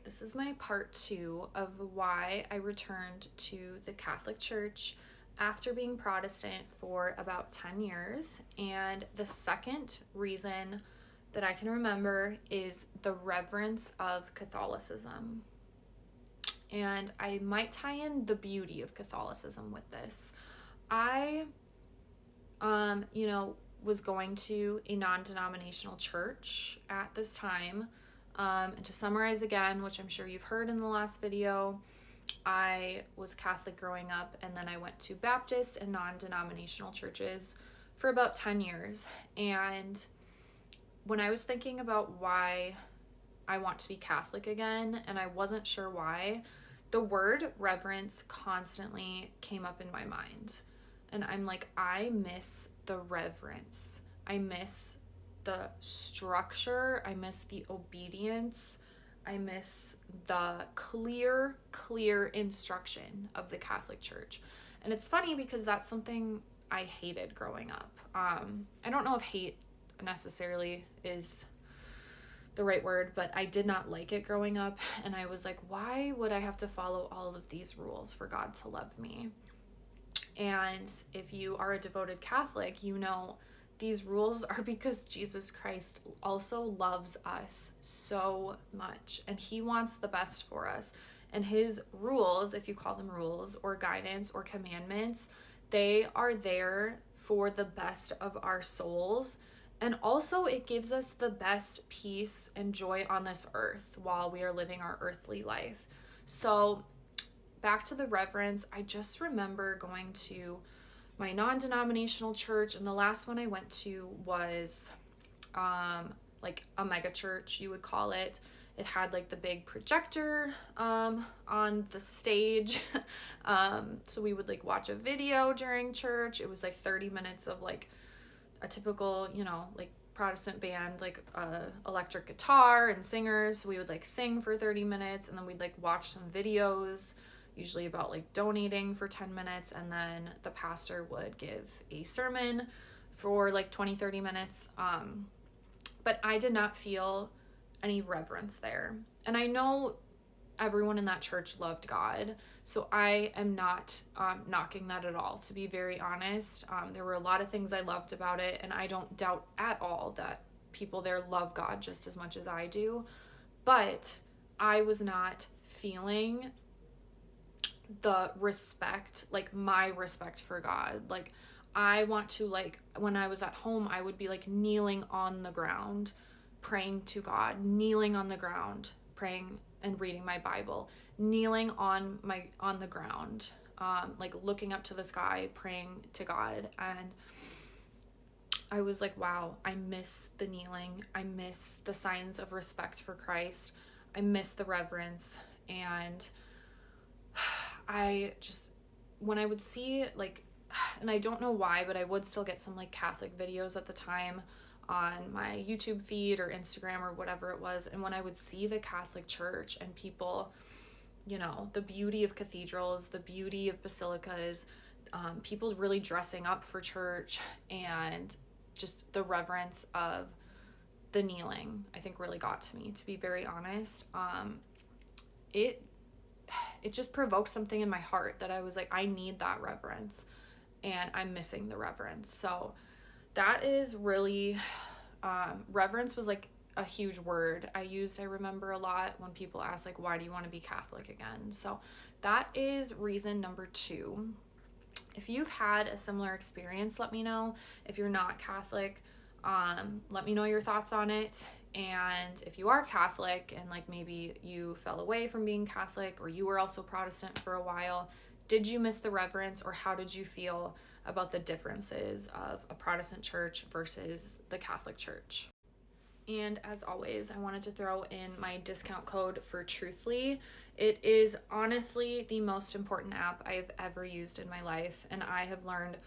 this is my part 2 of why I returned to the Catholic Church after being Protestant for about 10 years. And the second reason that I can remember is the reverence of Catholicism. And I might tie in the beauty of Catholicism with this. I, was going to a non-denominational church at this time. And to summarize again, which I'm sure you've heard in the last video, I was Catholic growing up, and then I went to Baptist and non-denominational churches for about 10 years. And when I was thinking about why I want to be Catholic again, and I wasn't sure why, the word reverence constantly came up in my mind. And I'm like, I miss the reverence. I miss the structure. I miss the obedience. I miss the clear instruction of the Catholic Church. And it's funny because that's something I hated growing up. I don't know if hate necessarily is the right word, but I did not like it growing up. And I was like, why would I have to follow all of these rules for God to love me? And if you are a devoted Catholic, you know these rules are because Jesus Christ also loves us so much, and he wants the best for us. And his rules, if you call them rules or guidance or commandments, they are there for the best of our souls. And also it gives us the best peace and joy on this earth while we are living our earthly life. So back to the reverence, I just remember going to my non-denominational church, and the last one I went to was like a mega church, you would call it. It had like the big projector on the stage. So we would like watch a video during church. It was like 30 minutes of like a typical, like Protestant band, like electric guitar and singers. So we would like sing for 30 minutes, and then we'd like watch some videos, usually about like donating for 10 minutes. And then the pastor would give a sermon for like 20-30 minutes. But I did not feel any reverence there. And I know everyone in that church loved God, so I am not knocking that at all, to be very honest. There were a lot of things I loved about it, and I don't doubt at all that people there love God just as much as I do. But I was not feeling the respect, like my respect for God. Like I want to, like when I was at home, I would be like kneeling on the ground, praying to God, kneeling on the ground, praying and reading my Bible, kneeling on the ground, like looking up to the sky, praying to God. And I was like, wow, I miss the kneeling. I miss the signs of respect for Christ. I miss the reverence. And I just, when I would see like, and I don't know why, but I would still get some like Catholic videos at the time on my YouTube feed or Instagram or whatever it was. And when I would see the Catholic Church and people, the beauty of cathedrals, the beauty of basilicas, people really dressing up for church, and just the reverence of the kneeling, I think really got to me, to be very honest. It just provoked something in my heart that I was like, I need that reverence, and I'm missing the reverence. So that is really, reverence was like a huge word I remember a lot when people ask like, why do you want to be Catholic again? So that is reason number 2. If you've had a similar experience, let me know. If you're not Catholic, let me know your thoughts on it. And if you are Catholic and like maybe you fell away from being Catholic, or you were also Protestant for a while, did you miss the reverence, or how did you feel about the differences of a Protestant church versus the Catholic Church? And as always, I wanted to throw in my discount code for Truthly. It is honestly the most important app I've ever used in my life, and I have learned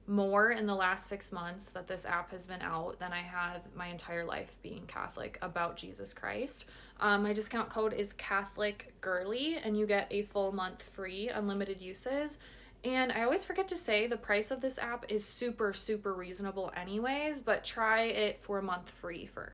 more in the last 6 months that this app has been out than I have my entire life being Catholic about Jesus Christ. My discount code is Catholic Girly, and you get a full month free, unlimited uses. And I always forget to say the price of this app is super reasonable anyways, but try it for a month free first.